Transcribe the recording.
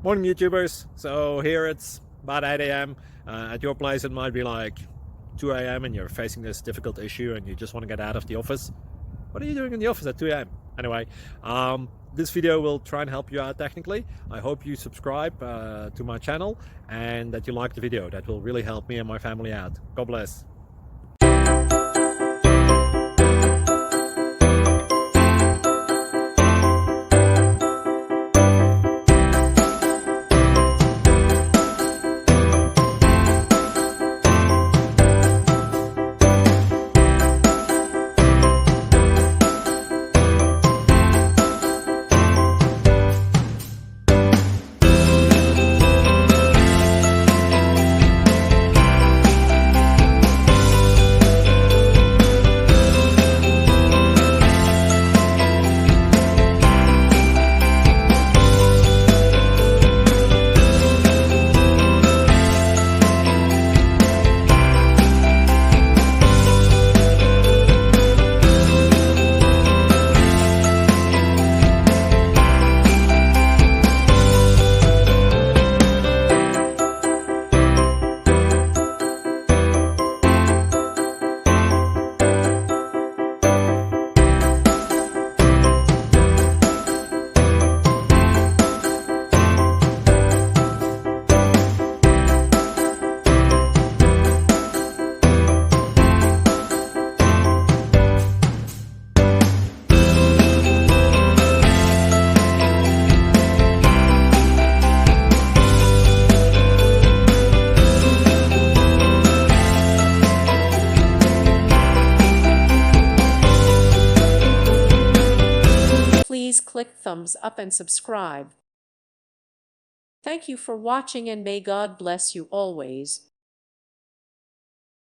Morning YouTubers. So here it's about 8 a.m. At your place it might be like 2 a.m. and you're facing this difficult issue and you just want to get out of the office. What are you doing in the office at 2 a.m.? Anyway, this video will try and help you out technically. I hope you subscribe to my channel and that you like the video. That will really help me and my family out. God bless. Please click thumbs up and subscribe. Thank you for watching and may God bless you always.